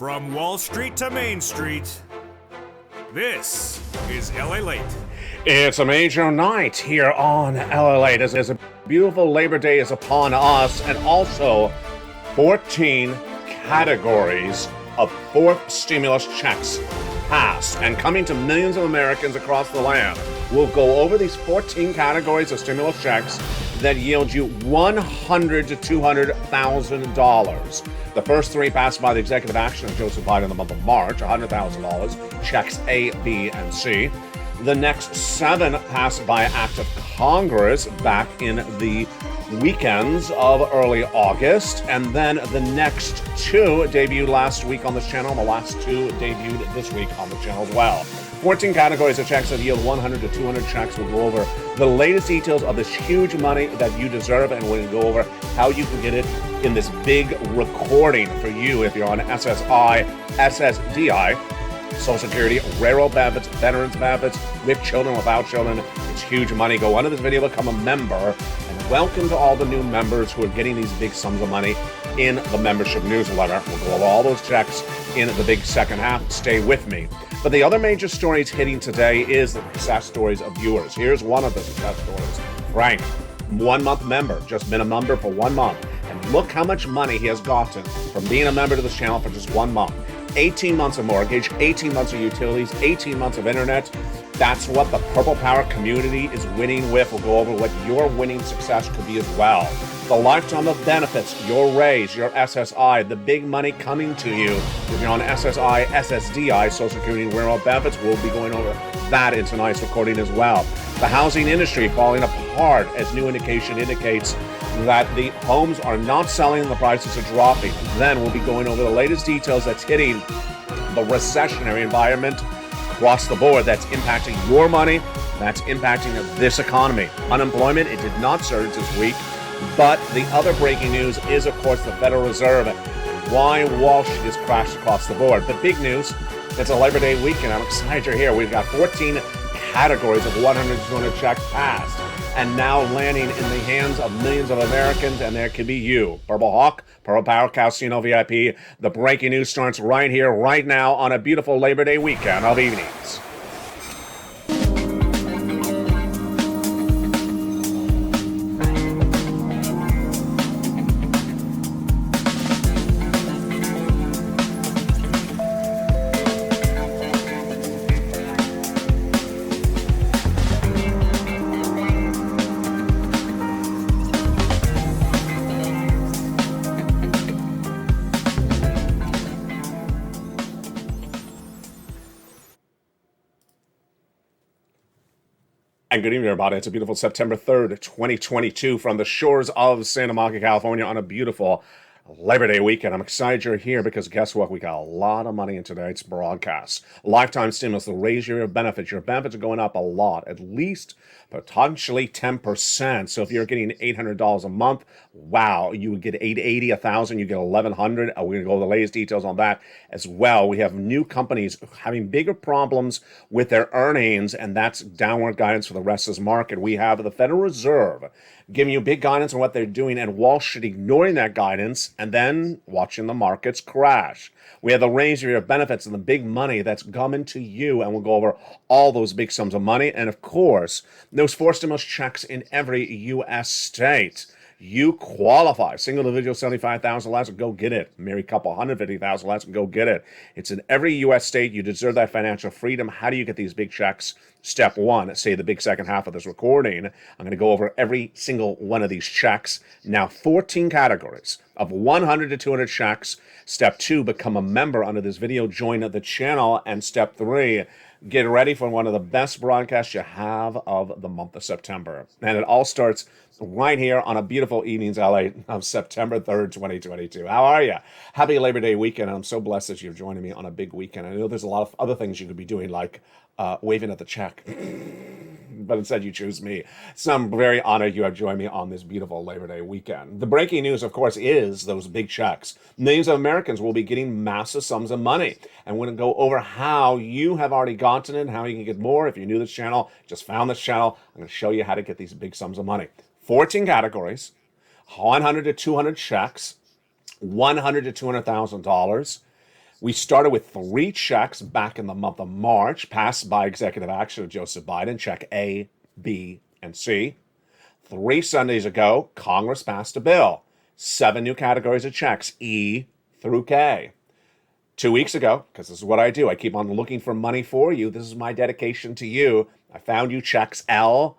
From Wall Street to Main Street, this is LALATE. It's a major night here on LALATE as a beautiful Labor Day is upon us, and also 14 categories of fourth stimulus checks passed and coming to millions of Americans across the land. We'll go over these 14 categories of stimulus checks that yield you $100,000 to $200,000. The first three passed by the executive action of Joseph Biden in the month of March, $100,000, checks A, B, and C. The next seven passed by act of Congress back in the weekends of early August. And then the next two debuted last week on this channel. The last two debuted this week on the channel as well. 14 categories of checks that yield 100 to 200 checks. We'll go over the latest details of this huge money that you deserve, and we'll go over how you can get it in this big recording for you if you're on SSI SSDI, Social Security, railroad benefits, veterans benefits, with children, without children. It's huge money. Go under this video, become a member, and welcome to all the new members who are getting these big sums of money in the membership newsletter. We'll go over all those checks in the big second half. Stay with me. But the other major stories hitting today is the success stories of viewers. Here's one of the success stories. Frank, 1 month member, just been a member for 1 month. And look how much money he has gotten from being a member to this channel for just 1 month. 18 months of mortgage, 18 months of utilities, 18 months of internet. That's what the Purple Power community is winning with. We'll go over what your winning success could be as well. The lifetime of benefits, your raise, your SSI, the big money coming to you. If you're on SSI, SSDI, Social Security and Railroad benefits, we'll be going over that in tonight's recording as well. The housing industry falling apart as new indication indicates that the homes are not selling and the prices are dropping. Then we'll be going over the latest details that's hitting the recessionary environment across the board that's impacting your money, that's impacting this economy. Unemployment, it did not surge this week, but the other breaking news is, of course, the Federal Reserve and why Wall Street has crashed across the board. But big news, it's a Labor Day weekend. I'm excited you're here. We've got 14 categories of 100 to 200 checks passed and now landing in the hands of millions of Americans, and there could be you. Purple Hawk, Purple Power Casino VIP. The breaking news starts right here, right now, on a beautiful Labor Day weekend of evenings. And good evening, everybody. It's a beautiful September 3rd, 2022 from the shores of Santa Monica, California on a beautiful Labor Day weekend. I'm excited you're here because guess what? We got a lot of money in tonight's broadcast. Lifetime stimulus will raise your benefits. Your benefits are going up a lot, at least potentially 10%. So if you're getting $800 a month, wow, you would get $880, $1,000, you get $1,100. We're going to go over the latest details on that as well. We have new companies having bigger problems with their earnings, and that's downward guidance for the rest of this market. We have the Federal Reserve giving you big guidance on what they're doing, and Wall Street ignoring that guidance and then watching the markets crash. We have the raise of your benefits and the big money that's coming to you, and we'll go over all those big sums of money. And of course, those 4 stimulus checks in every U.S. state. You qualify. Single individual, $75,000 less, go get it. Married couple, $150,000 less, go get it. It's in every U.S. state. You deserve that financial freedom. How do you get these big checks? Step one, say the big second half of this recording. I'm going to go over every single one of these checks. Now, 14 categories of 100 to 200 checks. Step two, become a member under this video. Join the channel. And step three, get ready for one of the best broadcasts you have of the month of September. And it all starts right here on a beautiful evening's LA of September 3rd, 2022. How are you? Happy Labor Day weekend. I'm so blessed that you're joining me on a big weekend. I know there's a lot of other things you could be doing, like waving at the check. But instead you choose me. So I'm very honored you have joined me on this beautiful Labor Day weekend. The breaking news, of course, is those big checks. Millions of Americans will be getting massive sums of money. And we're going to go over how you have already gotten it, how you can get more. If you're new to this channel, just found this channel, I'm going to show you how to get these big sums of money. 14 categories, 100 to 200 checks, $100 to $200,000. We started with 3 checks back in the month of March, passed by executive action of Joseph Biden, check A, B, and C. 3 Sundays ago, Congress passed a bill. 7 new categories of checks, E through K. 2 weeks ago, because this is what I do, I keep on looking for money for you. This is my dedication to you. I found you checks L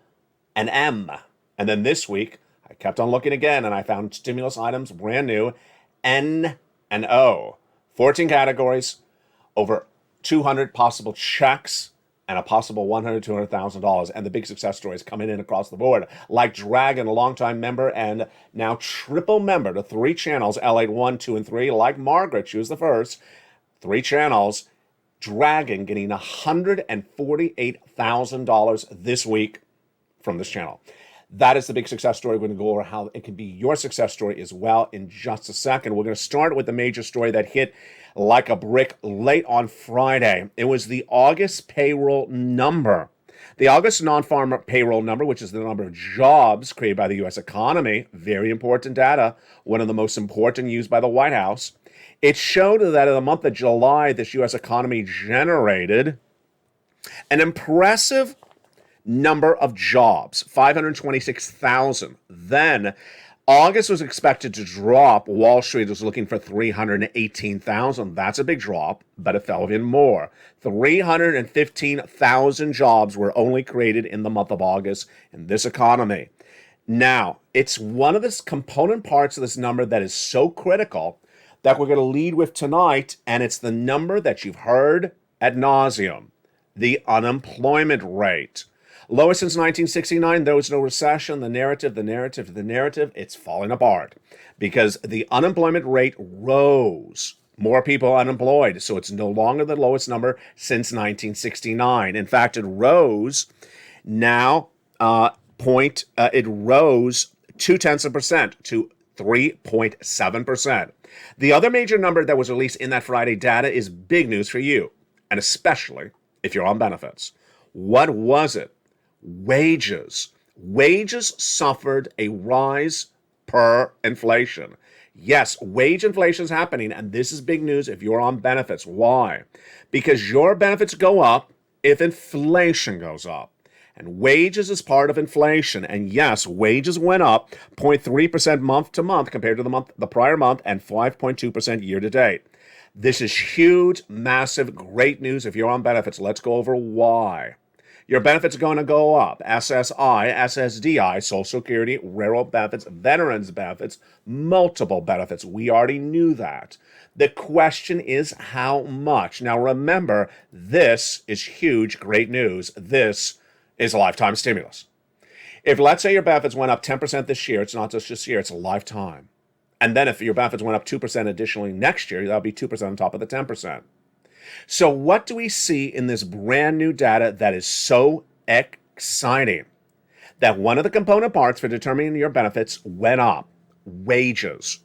and M. And then this week, I kept on looking again, and I found stimulus items, brand new, N and O. 14 categories, over 200 possible checks, and a possible $100,000 to $200,000. And the big success stories coming in across the board, like Dragon, a longtime member and now triple member to 3 channels, LATE 1, 2, and 3, like Margaret, she was the first. 3 channels, Dragon getting $148,000 this week from this channel. That is the big success story. We're going to go over how it can be your success story as well in just a second. We're going to start with the major story that hit like a brick late on Friday. It was the August payroll number. The August non-farm payroll number, which is the number of jobs created by the U.S. economy, very important data, one of the most important used by the White House. It showed that in the month of July, this U.S. economy generated an impressive number of jobs, 526,000. Then August was expected to drop. Wall Street was looking for 318,000. That's a big drop, but it fell even more. 315,000 jobs were only created in the month of August in this economy. Now, it's one of the component parts of this number that is so critical that we're going to lead with tonight, and it's the number that you've heard ad nauseum, the unemployment rate. Lowest since 1969, there was no recession. The narrative, it's falling apart because the unemployment rate rose. More people unemployed, so it's no longer the lowest number since 1969. In fact, it rose now, it rose 0.2% to 3.7%. The other major number that was released in that Friday data is big news for you, and especially if you're on benefits. What was it? Wages. Wages suffered a rise per inflation. Yes, wage inflation is happening, and this is big news if you're on benefits. Why? Because your benefits go up if inflation goes up. And wages is part of inflation. And yes, wages went up 0.3% month to month compared to the prior month, and 5.2% year to date. This is huge, massive, great news if you're on benefits. Let's go over why. Your benefits are going to go up. SSI, SSDI, Social Security, Railroad benefits, Veterans benefits, multiple benefits. We already knew that. The question is how much. Now remember, this is huge, great news. This is a lifetime stimulus. If let's say your benefits went up 10% this year, it's not just this year, it's a lifetime. And then if your benefits went up 2% additionally next year, that'll be 2% on top of the 10%. So what do we see in this brand new data that is so exciting? That one of the component parts for determining your benefits went up. Wages.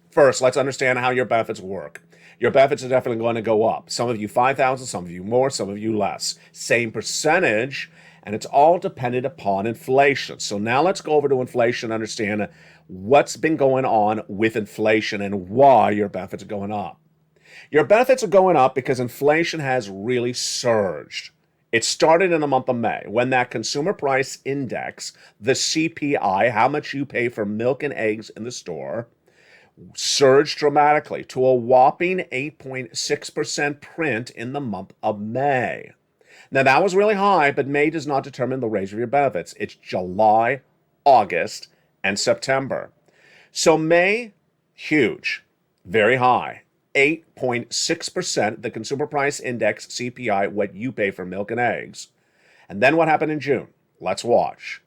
First, let's understand how your benefits work. Your benefits are definitely going to go up. Some of you 5,000, some of you more, some of you less. Same percentage, and it's all dependent upon inflation. So now let's go over to inflation and understand what's been going on with inflation and why your benefits are going up. Your benefits are going up because inflation has really surged. It started in the month of May when that consumer price index, the CPI, how much you pay for milk and eggs in the store, surged dramatically to a whopping 8.6% print in the month of May. Now that was really high, but May does not determine the raise of your benefits. It's July, August, and September. So May, huge, very high. 8.6%, the consumer price index, CPI, what you pay for milk and eggs. And then what happened in June? Let's watch.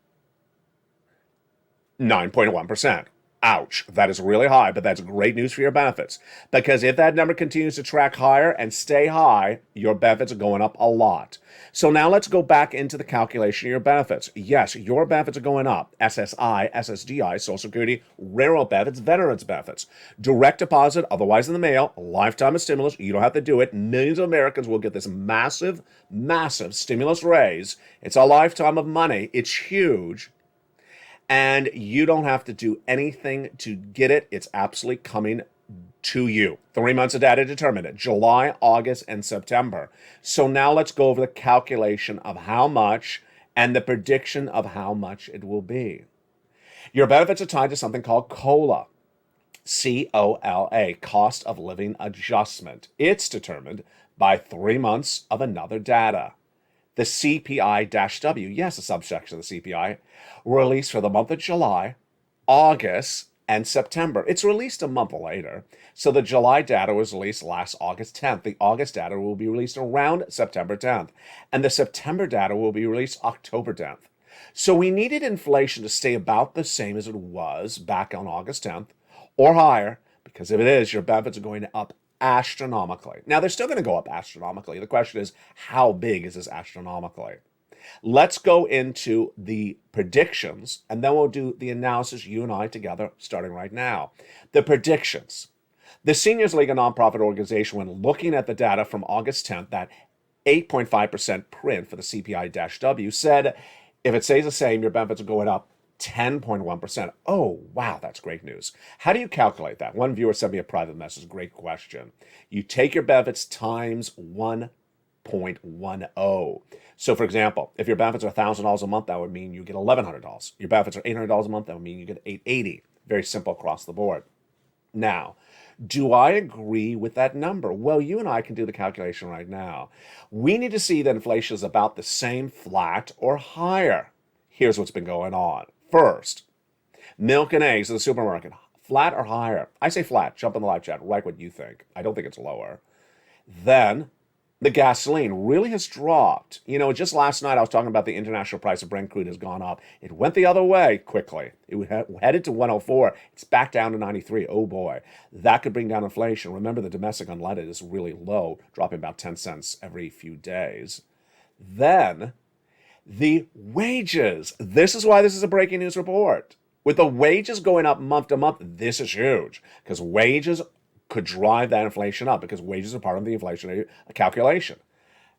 9.1%. Ouch, that is really high, but that's great news for your benefits. Because if that number continues to track higher and stay high, your benefits are going up a lot. So now let's go back into the calculation of your benefits. Yes, your benefits are going up. SSI, SSDI, Social Security, Railroad benefits, Veterans benefits. Direct deposit, otherwise in the mail, a lifetime of stimulus. You don't have to do it. Millions of Americans will get this massive, massive stimulus raise. It's a lifetime of money. It's huge. And you don't have to do anything to get it. It's absolutely coming to you. 3 months of data determined, July, August, and September. So now let's go over the calculation of how much and the prediction of how much it will be. Your benefits are tied to something called COLA. COLA, cost of living adjustment. It's determined by 3 months of another data. The CPI-W, yes, a subsection of the CPI, released for the month of July, August, and September. It's released a month later. So the July data was released last August 10th. The August data will be released around September 10th. And the September data will be released October 10th. So we needed inflation to stay about the same as it was back on August 10th or higher, because if it is, your benefits are going up astronomically. Now, they're still going to go up astronomically. The question is, how big is this astronomically? Let's go into the predictions, and then we'll do the analysis, you and I together, starting right now. The predictions. The Seniors League, a nonprofit organization, when looking at the data from August 10th, that 8.5% print for the CPI-W, said if it stays the same, your benefits are going up 10.1%. Oh, wow, that's great news. How do you calculate that? One viewer sent me a private message. Great question. You take your benefits times 1.10. So, for example, if your benefits are $1,000 a month, that would mean you get $1,100. Your benefits are $800 a month, that would mean you get $880. Very simple across the board. Now, do I agree with that number? Well, you and I can do the calculation right now. We need to see that inflation is about the same, flat, or higher. Here's what's been going on. First, milk and eggs at the supermarket, flat or higher? I say flat. Jump in the live chat. Write what you think. I don't think it's lower. Then, the gasoline really has dropped. You know, just last night I was talking about the international price of Brent crude has gone up. It went the other way quickly. It headed to 104. It's back down to 93. Oh boy, that could bring down inflation. Remember, the domestic unleaded is really low, dropping about 10 cents every few days. Then, the wages. This is why this is a breaking news report. With the wages going up month to month, this is huge because wages could drive that inflation up because wages are part of the inflationary calculation.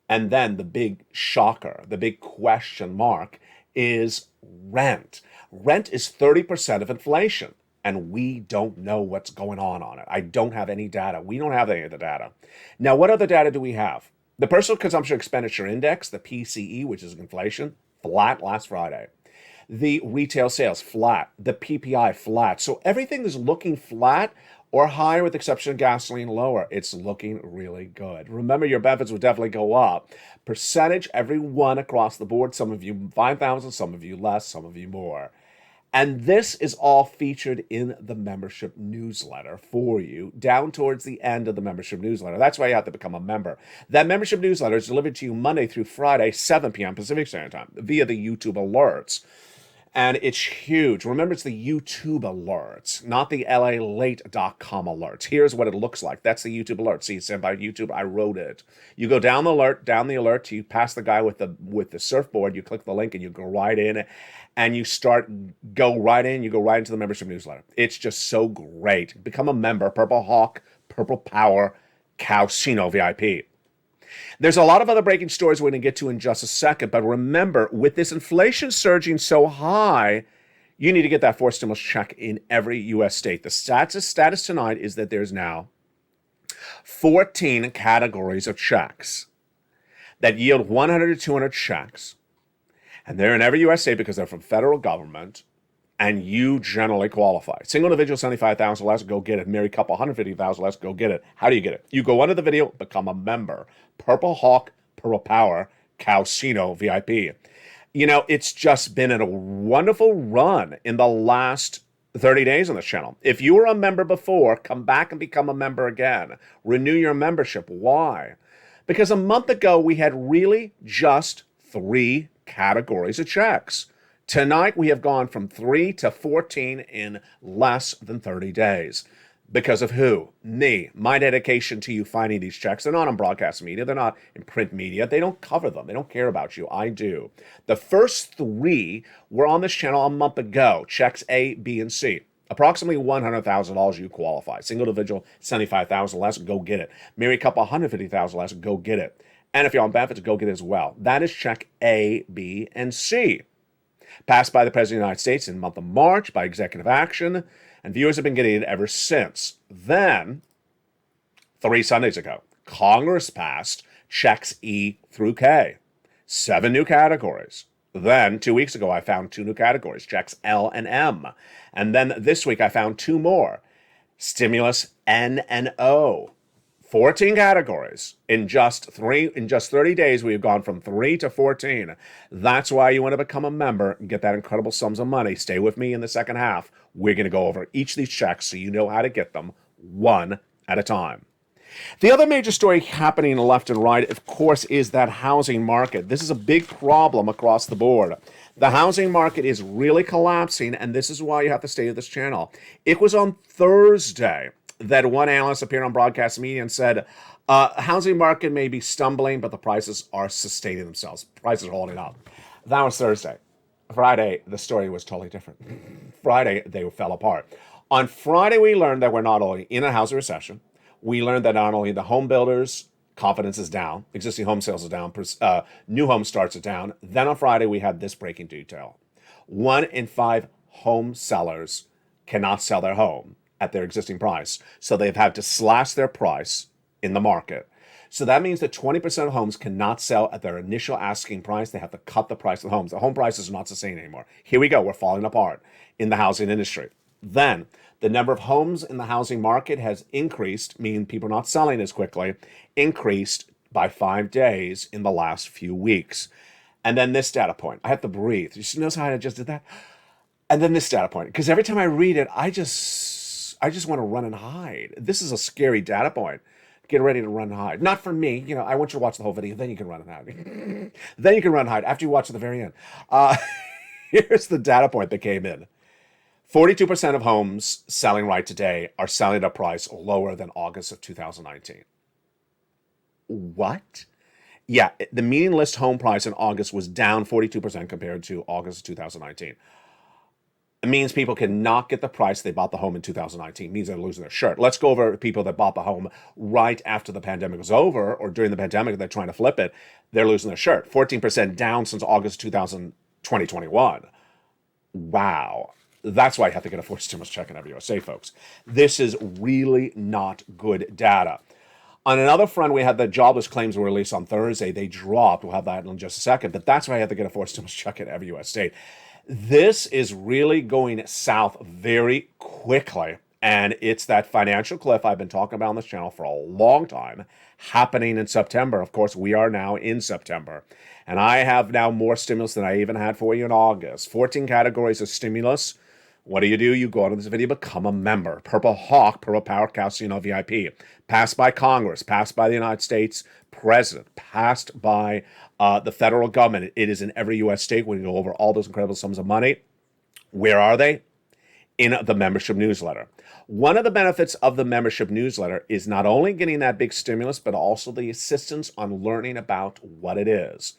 And then the big shocker, the big question mark is rent. Rent is 30% of inflation, and we don't know what's going on it. I don't have any data. We don't have any of the data. Now, what other data do we have? The Personal Consumption Expenditure Index, the PCE, which is inflation, flat last Friday. The retail sales, flat. The PPI, flat. So everything is looking flat or higher with the exception of gasoline, lower. It's looking really good. Remember, your benefits will definitely go up. Percentage, every one across the board. Some of you 5,000, some of you less, some of you more. And this is all featured in the membership newsletter for you down towards the end of the membership newsletter. That's why you have to become a member. That membership newsletter is delivered to you Monday through Friday, 7 p.m. Pacific Standard Time via the YouTube alerts. And it's huge. Remember, it's the YouTube alerts, not the LALATE.com alerts. Here's what it looks like. That's the YouTube alert. See, it's sent by YouTube. I wrote it. You go down the alert, you pass the guy with the surfboard, you click the link, and you go right in, and you go right into the membership newsletter. It's just so great. Become a member, Purple Hawk, Purple Power, Calcino VIP. There's a lot of other breaking stories we're going to get to in just a second, but remember, with this inflation surging so high, you need to get that forced stimulus check in every U.S. state. The status tonight is that there's now 14 categories of checks that yield 100 to 200 checks, and they're in every U.S. state because they're from federal government, and you generally qualify. Single individual, 75,000 less, go get it. Married couple, 150,000 less, go get it. How do you get it? You go under the video, become a member. Purple Hawk, Purple Power, Calcino VIP. You know, it's just been a wonderful run in the last 30 days on this channel. If you were a member before, come back and become a member again. Renew your membership. Why? Because a month ago, we had really just 3 categories of checks. Tonight, we have gone from 3 to 14 in less than 30 days. Because of who? Me. My dedication to you finding these checks. They're not on broadcast media. They're not in print media. They don't cover them. They don't care about you. I do. The first 3 were on this channel a month ago. Checks A, B, and C. Approximately $100,000 you qualify. Single individual, 75,000 less, go get it. Married couple, 150,000 less, go get it. And if you're on benefits, go get it as well. That is check A, B, and C. Passed by the President of the United States in the month of March by executive action, and viewers have been getting it ever since. Then, 3 Sundays ago. Congress passed checks E through K. 7 new categories. Then 2 weeks ago, I found 2 new categories, checks L and M. And then this week, I found 2 more, stimulus N and O. 14 categories in just 30 days. We've gone from 3 to 14. That's why you want to become a member and get that incredible sums of money. Stay with me in the second half. We're going to go over each of these checks so you know how to get them one at a time. The other major story happening left and right, of course, is that housing market. This is a big problem across the board. The housing market is really collapsing, and this is why you have to stay with this channel. It was on Thursday that one analyst appeared on broadcast media and said, housing market may be stumbling, but the prices are sustaining themselves. Prices are holding up. That was Thursday. Friday, the story was totally different. Friday, they fell apart. On Friday, we learned that we're not only in a housing recession, we learned that not only the home builders' confidence is down, existing home sales is down, new home starts are down. Then on Friday, we had this breaking detail. 1 in 5 home sellers cannot sell their home at their existing price. So they've had to slash their price in the market. So that means that 20% of homes cannot sell at their initial asking price. They have to cut the price of the homes. The home prices are not sustained anymore. Here we go. We're falling apart in the housing industry. Then the number of homes in the housing market has increased, meaning people are not selling as quickly, increased by 5 days in the last few weeks. And then this data point. I have to breathe. You notice how I just did that? And then this data point. Because every time I read it, I just want to run and hide. This is a scary data point. Get ready to run and hide. Not for me. I want you to watch the whole video. Then you can run and hide. Then you can run and hide after you watch to the very end. Here's the data point that came in. 42% of homes selling right today are selling at a price lower than August of 2019. What? Yeah, the median list home price in August was down 42% compared to August of 2019. It means people cannot get the price they bought the home in 2019. It means they're losing their shirt. Let's go over people that bought the home right after the pandemic was over, or during the pandemic, they're trying to flip it. They're losing their shirt. 14% down since August 2021. Wow. That's why you have to get a forced stimulus check in every USA, folks. This is really not good data. On another front, we had the jobless claims were released on Thursday. They dropped. We'll have that in just a second. But that's why you have to get a forced stimulus check in every U.S. state. This is really going south very quickly. And it's that financial cliff I've been talking about on this channel for a long time, happening in September. Of course, we are now in September. And I have now more stimulus than I even had for you in August. 14 categories of stimulus. What do? You go on this video, become a member. Purple Hawk, Purple Power Casino VIP. Passed by Congress, passed by the United States President, passed by the federal government. It is in every U.S. state. We go over all those incredible sums of money. Where are they? In the membership newsletter. One of the benefits of the membership newsletter is not only getting that big stimulus, but also the assistance on learning about what it is.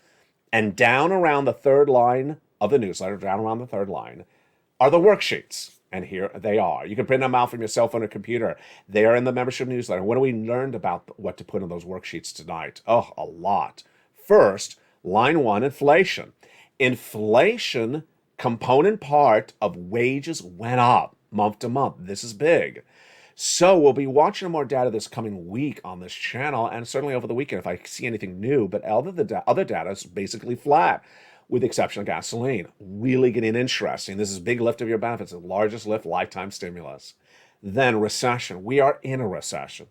And down around the third line of the newsletter, are the worksheets. And here they are. You can print them out from your cell phone or computer. They are in the membership newsletter. What have we learned about what to put in those worksheets tonight? Oh, a lot. First, line 1, inflation. Inflation, component part of wages went up month to month. This is big. So we'll be watching more data this coming week on this channel, and certainly over the weekend if I see anything new. But other data is basically flat, with the exception of gasoline. Really getting interesting. This is a big lift of your benefits, the largest lift, lifetime stimulus. Then recession. We are in a recession.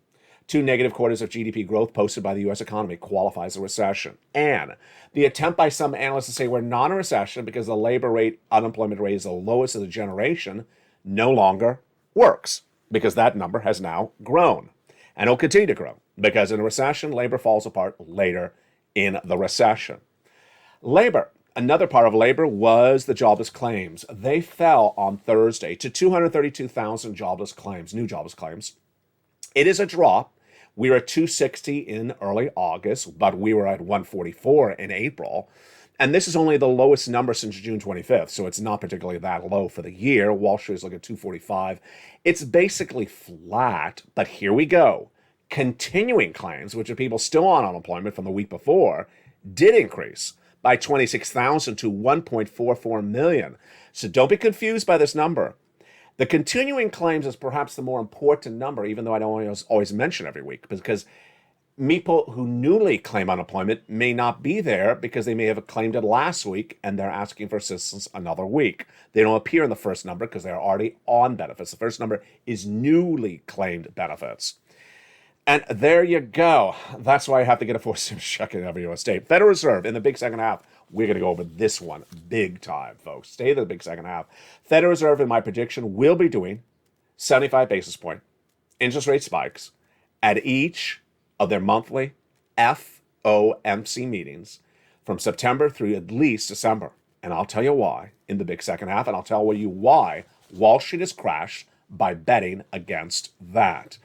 2 negative quarters of GDP growth posted by the U.S. economy qualifies a recession. And the attempt by some analysts to say we're not in a recession because the labor rate, unemployment rate is the lowest of the generation no longer works, because that number has now grown. And it'll continue to grow, because in a recession, labor falls apart later in the recession. Labor. Another part of labor was the jobless claims. They fell on Thursday to 232,000 jobless claims, new jobless claims. It is a drop. We were at 260 in early August, but we were at 144 in April. And this is only the lowest number since June 25th, so it's not particularly that low for the year. Wall Street is looking at 245. It's basically flat, but here we go. Continuing claims, which are people still on unemployment from the week before, did increase by 26,000 to 1.44 million. So don't be confused by this number. The continuing claims is perhaps the more important number, even though I don't always mention every week, because people who newly claim unemployment may not be there because they may have claimed it last week and they're asking for assistance another week. They don't appear in the first number because they're already on benefits. The first number is newly claimed benefits. And there you go. That's why I have to get a full stimulus check in every U.S. state. Federal Reserve, in the big second half, we're going to go over this one big time, folks. Stay to the big second half. Federal Reserve, in my prediction, will be doing 75 basis point interest rate spikes at each of their monthly FOMC meetings from September through at least December. And I'll tell you why in the big second half, and I'll tell you why Wall Street has crashed by betting against that.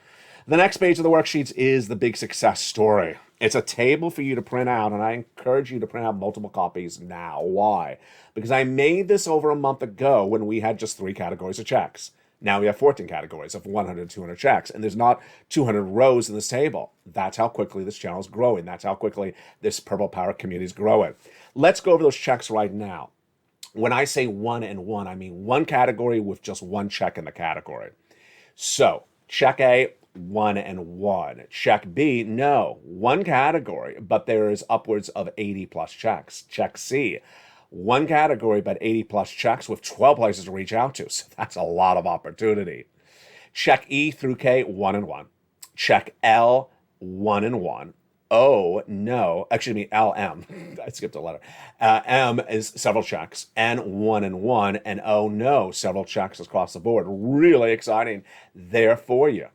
The next page of the worksheets is the big success story. It's a table for you to print out, and I encourage you to print out multiple copies now. Why? Because I made this over a month ago when we had just 3 categories of checks. Now we have 14 categories of 100 to 200 checks, and there's not 200 rows in this table. That's how quickly this channel is growing. That's how quickly this Purple Power community is growing. Let's go over those checks right now. When I say 1 and 1, I mean one category with just one check in the category. So, check A, 1 and 1. Check B, no, one category, but there is upwards of 80 plus checks. Check C, one category, but 80 plus checks with 12 places to reach out to. So that's a lot of opportunity. Check E through K, 1 and 1. Check L, 1 and 1. O, no, LM, I skipped a letter. M is several checks, N, 1 and 1, and O, no, several checks across the board. Really exciting there for you.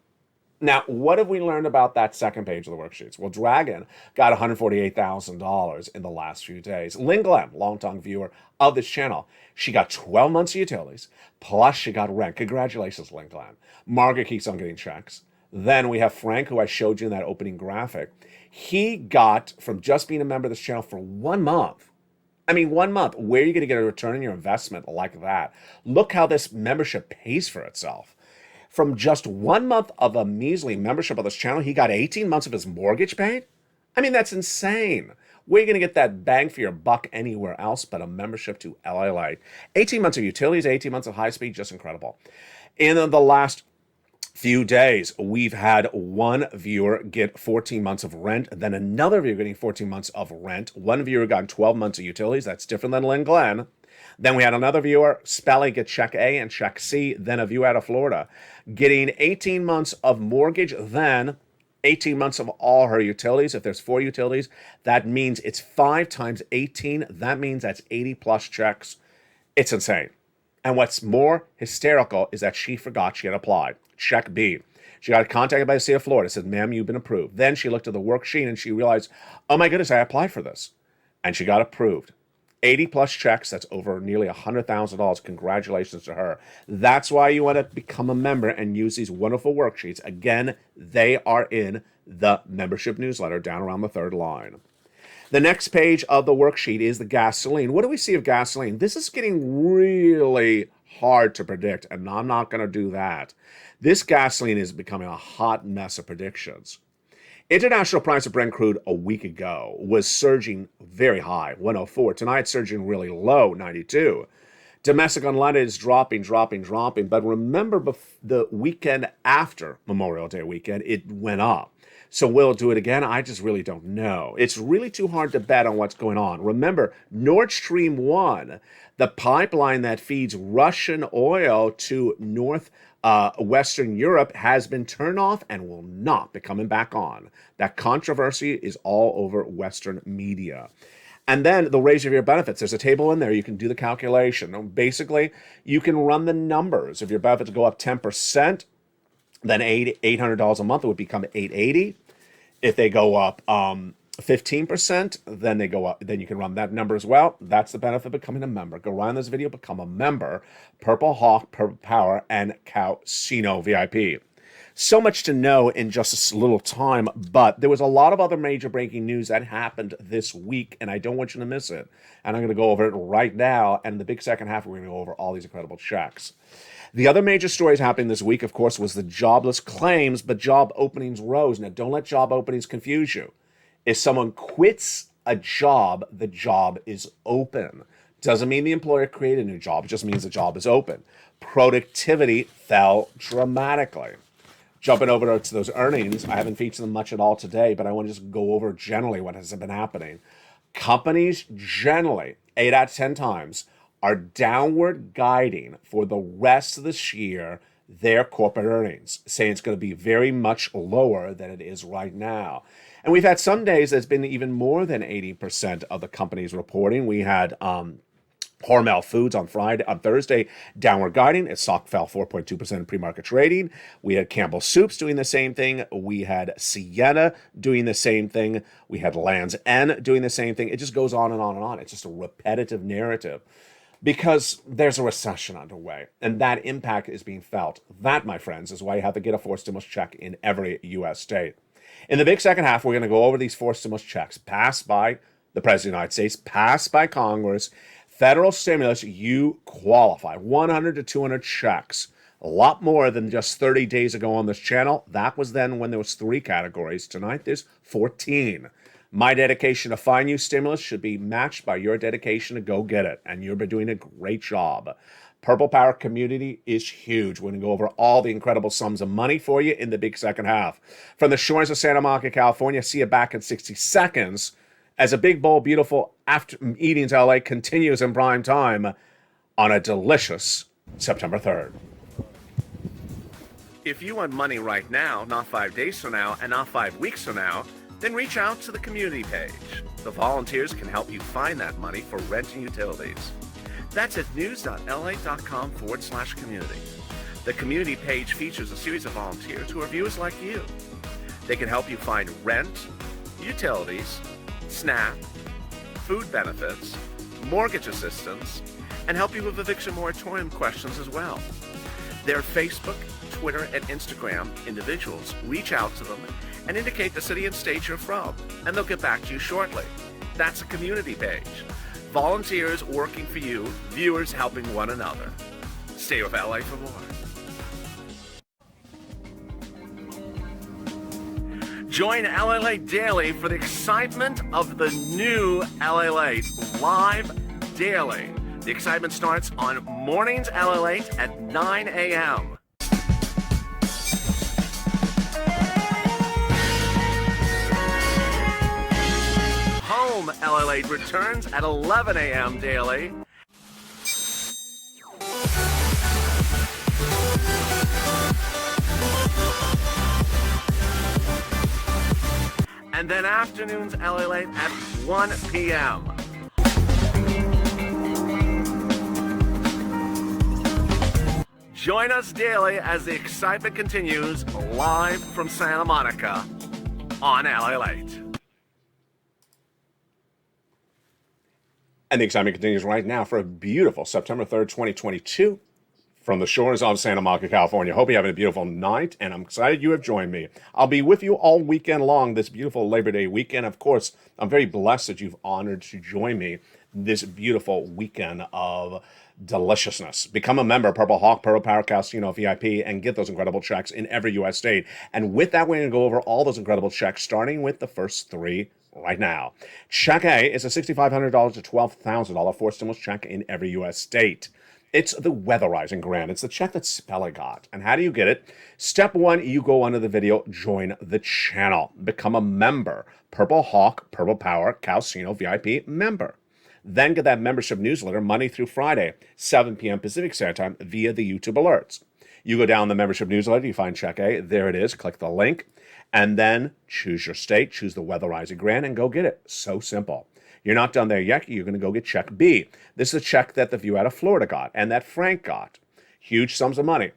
Now, what have we learned about that second page of the worksheets? Well, Dragon got $148,000 in the last few days. Lynn Glenn, longtime viewer of this channel, she got 12 months of utilities, plus she got rent. Congratulations, Lynn Glenn. Margaret keeps on getting checks. Then we have Frank, who I showed you in that opening graphic. He got, from just being a member of this channel for 1 month, 1 month, where are you going to get a return on your investment like that? Look how this membership pays for itself. From just 1 month of a measly membership of this channel, he got 18 months of his mortgage paid? That's insane. Where are you going to get that bang for your buck anywhere else but a membership to LALATE? 18 months of utilities, 18 months of high speed, just incredible. In the last few days, we've had one viewer get 14 months of rent, then another viewer getting 14 months of rent. One viewer got 12 months of utilities. That's different than Lynn Glenn. Then we had another viewer, Spelly, get check A and check C, then a viewer out of Florida, getting 18 months of mortgage, then 18 months of all her utilities. If there's 4 utilities, that means it's 5 times 18. That means that's 80 plus checks. It's insane. And what's more hysterical is that she forgot she had applied. Check B. She got contacted by the state of Florida, said, ma'am, you've been approved. Then she looked at the worksheet and she realized, oh my goodness, I applied for this. And she got approved. 80 plus checks, that's over nearly $100,000. Congratulations to her. That's why you want to become a member and use these wonderful worksheets. Again, they are in the membership newsletter down around the third line. The next page of the worksheet is the gasoline. What do we see of gasoline? This is getting really hard to predict, and I'm not going to do that. This gasoline is becoming a hot mess of predictions. International price of Brent crude a week ago was surging very high, 104. Tonight, it's surging really low, 92. Domestic unleaded is dropping. But remember, the weekend after Memorial Day weekend, it went up. So will it do it again? I just really don't know. It's really too hard to bet on what's going on. Remember, Nord Stream 1, the pipeline that feeds Russian oil to Western Europe, has been turned off and will not be coming back on. That controversy is all over Western media. And then the raise of your benefits. There's a table in there. You can do the calculation. Basically, you can run the numbers. If your benefits go up 10%, then $800 a month, it would become $880. If they go up 15%, then they go up. Then you can run that number as well. That's the benefit of becoming a member. Go right on this video, become a member. Purple Hawk, Purple Power, and Casino VIP. So much to know in just a little time, but there was a lot of other major breaking news that happened this week, and I don't want you to miss it. And I'm going to go over it right now. And in the big second half, we're going to go over all these incredible checks. The other major stories happening this week, of course, was the jobless claims, but job openings rose. Now, don't let job openings confuse you. If someone quits a job, the job is open. Doesn't mean the employer created a new job. It just means the job is open. productivity fell dramatically. Jumping over to those earnings, I haven't featured them much at all today, but I want to just go over generally what has been happening. Companies generally, 8 out of 10 times, are downward guiding for the rest of this year their corporate earnings, saying it's going to be very much lower than it is right now. And we've had some days that's been even more than 80% of the companies reporting. We had Hormel Foods on Thursday, downward guiding. Its stock fell 4.2% in pre-market trading. We had Campbell Soups doing the same thing. We had Sienna doing the same thing. We had Land's End doing the same thing. It just goes on and on and on. It's just a repetitive narrative because there's a recession underway, and that impact is being felt. That, my friends, is why you have to get a forced stimulus check in every U.S. state. In the big second half, we're going to go over these forced stimulus checks passed by the President of the United States, passed by Congress. Federal stimulus, you qualify. 100 to 200 checks. A lot more than just 30 days ago on this channel. That was then when there was 3 categories. Tonight, there's 14. My dedication to find you stimulus should be matched by your dedication to go get it. And you've been doing a great job. Purple Power community is huge. We're going to go over all the incredible sums of money for you in the big second half. From the shores of Santa Monica, California, see you back in 60 seconds as a big, bold, beautiful after eating to LA continues in prime time on a delicious September 3rd. If you want money right now, not 5 days from now, and not 5 weeks from now, then reach out to the community page. The volunteers can help you find that money for rent and utilities. That's at news.la.com/community. The community page features a series of volunteers who are viewers like you. They can help you find rent, utilities, SNAP, food benefits, mortgage assistance, and help you with eviction moratorium questions as well. Their Facebook, Twitter, and Instagram individuals reach out to them and indicate the city and state you're from, and they'll get back to you shortly. That's a community page. Volunteers working for you, viewers helping one another. Stay with LA for more. Join LALATE Daily for the excitement of the new LALATE live daily. The excitement starts on mornings LALATE at 9 a.m. Home LALATE returns at 11 a.m. daily. And then afternoons LALATE at 1 p.m. Join us daily as the excitement continues live from Santa Monica on LALATE. And the excitement continues right now for a beautiful September 3rd, 2022 from the shores of Santa Monica, California. Hope you're having a beautiful night, and I'm excited you have joined me. I'll be with you all weekend long, this beautiful Labor Day weekend. Of course, I'm very blessed that you've honored to join me this beautiful weekend of deliciousness. Become a member, Purple Hawk, Purple Power Casino VIP, and get those incredible checks in every U.S. state. And with that, we're going to go over all those incredible checks, starting with the first 3 right now. Check A is a $6,500 to $12,000 forced stimulus check in every U.S. state. It's the weatherizing grant. It's the check that Speller got. And how do you get it? Step 1, you go under the video, join the channel. Become a member. Purple Hawk, Purple Power, Casino VIP member. Then get that membership newsletter Monday through Friday, 7 p.m. Pacific Standard Time via the YouTube alerts. You go down the membership newsletter, you find Check A. There it is. Click the link. And then choose your state, choose the weatherizing grant, and go get it. So simple. You're not done there yet. You're going to go get Check B. This is a check that the view out of Florida got and that Frank got. Huge sums of money.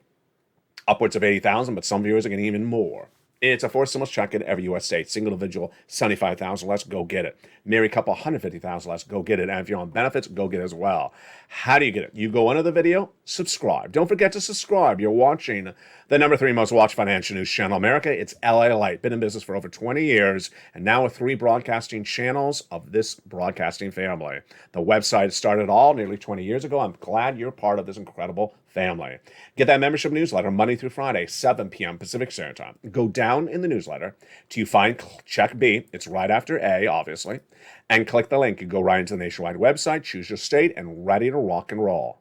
Upwards of $80,000, but some viewers are getting even more. It's a forced stimulus check in every U.S. state. Single individual, $75,000 less, go get it. Married couple, $150,000 less, go get it. And if you're on benefits, go get it as well. How do you get it? You go under the video, subscribe. Don't forget to subscribe. You're watching the number 3 most watched financial news channel in America. It's LALATE. Been in business for over 20 years, and now with 3 broadcasting channels of this broadcasting family. The website started all nearly 20 years ago. I'm glad you're part of this incredible family. Get that membership newsletter Monday through Friday, 7 p.m. Pacific Standard Time. Go down in the newsletter till you find Check B. It's right after A, obviously. And click the link. You go right into the nationwide website, choose your state, and ready to rock and roll.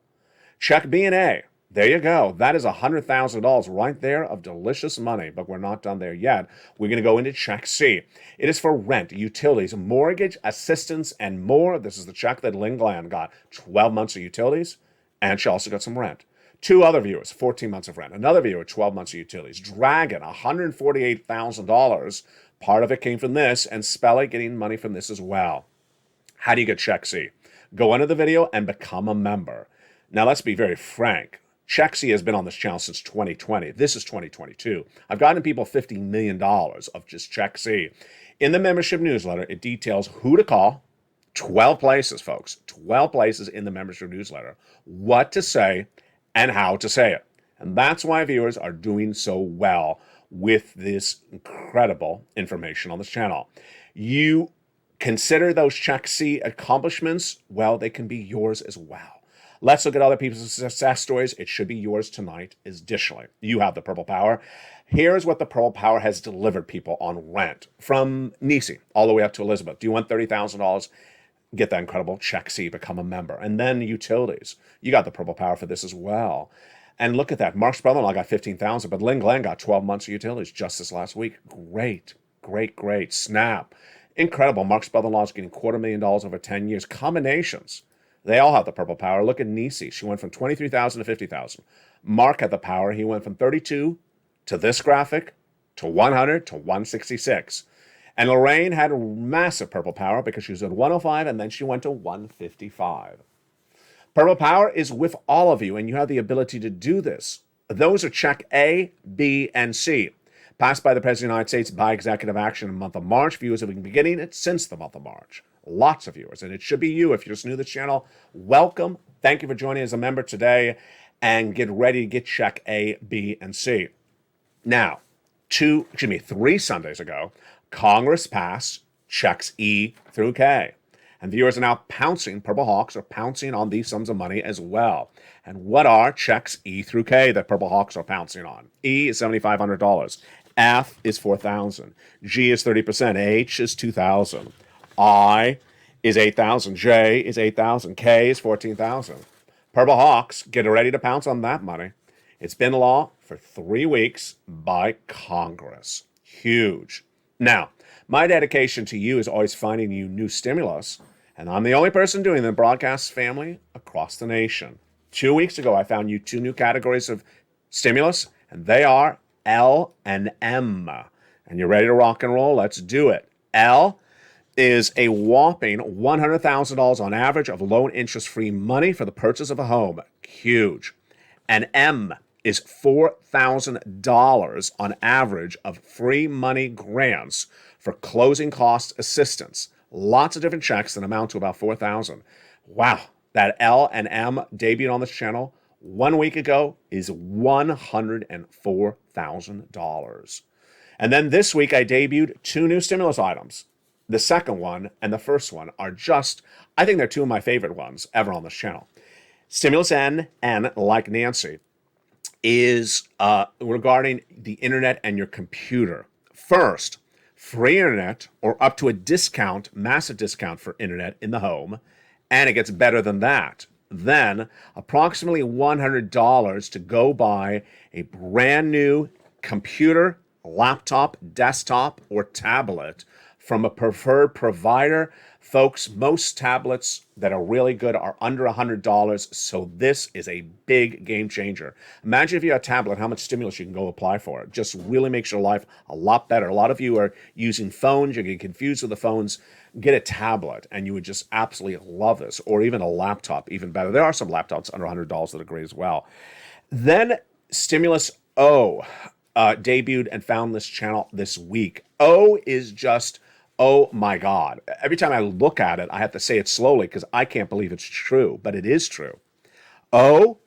Check B and A. There you go. That is $100,000 right there of delicious money, but we're not done there yet. We're going to go into Check C. It is for rent, utilities, mortgage, assistance, and more. This is the check that Lynn Gland got. 12 months of utilities, and she also got some rent. Two other viewers, 14 months of rent. Another viewer, 12 months of utilities. Dragon, $148,000. Part of it came from this, and Spelly getting money from this as well. How do you get Check C? Go into the video and become a member. Now, let's be very frank. Check C has been on this channel since 2020. This is 2022. I've gotten people $50 million of just Check C. In the membership newsletter, it details who to call. 12 places, folks. 12 places in the membership newsletter. What to say and how to say it. And that's why viewers are doing so well with this incredible information on this channel. You consider those Check C accomplishments, well, they can be yours as well. Let's look at other people's success stories. It should be yours tonight additionally. You have the Purple Power. Here's what the Purple Power has delivered people on rent. From Nisi all the way up to Elizabeth. Do you want $30,000? Get that incredible Check C, become a member. And then utilities. You got the Purple Power for this as well. And look at that. Mark's brother-in-law got $15,000, but Lynn Glenn got 12 months of utilities just this last week. Great, great, great. Snap. Incredible. Mark's brother-in-law is getting $250,000 over 10 years. Combinations. They all have the Purple Power. Look at Nisi. She went from $23,000 to $50,000. Mark had the power. He went from 32 to this graphic to 100 to 166. And Lorraine had a massive Purple Power because she was at 105 and then she went to 155. Purple Power is with all of you, and you have the ability to do this. Those are Check A, B, and C. Passed by the President of the United States by executive action in the month of March. Viewers have been beginning it since the month of March. Lots of viewers, and it should be you. If you're just new to the channel, welcome. Thank you for joining as a member today, and get ready to get Check A, B, and C. Now, 3 Sundays ago, Congress passed Checks E through K. And viewers are now pouncing, Purple Hawks are pouncing on these sums of money as well. And what are Checks E through K that Purple Hawks are pouncing on? E is $7,500. F is $4,000. G is 30%. H is $2,000. I is $8,000. J is $8,000. K is $14,000. Purple Hawks, get ready to pounce on that money. It's been law for 3 weeks by Congress. Huge. Now, my dedication to you is always finding you new stimulus, and I'm the only person doing the broadcast family across the nation. 2 weeks ago, I found you 2 new categories of stimulus, and they are L and M. And you're ready to rock and roll? Let's do it. L is a whopping $100,000 on average of loan interest-free money for the purchase of a home. Huge. And M is $4,000 on average of free money grants for closing cost assistance. Lots of different checks that amount to about $4,000. Wow, that L and M debuted on this channel 1 week ago is $104,000. And then this week I debuted 2 new stimulus items. The second one and the first one are just, I think they're 2 of my favorite ones ever on this channel. Stimulus N, like Nancy, is regarding the internet and your computer. First, free internet or up to a discount, massive discount for internet in the home. And it gets better than that. Then approximately $100 to go buy a brand new computer, laptop, desktop, or tablet from a preferred provider. Folks, most tablets that are really good are under $100, so this is a big game changer. Imagine if you had a tablet, how much stimulus you can go apply for it. Just really makes your life a lot better. A lot of you are using phones, you're getting confused with the phones. Get a tablet, and you would just absolutely love this, or even a laptop, even better. There are some laptops under $100 that are great as well. Then Stimulus O debuted and found this channel this week. O is just, oh my God. Every time I look at it, I have to say it slowly because I can't believe it's true, but it is true. O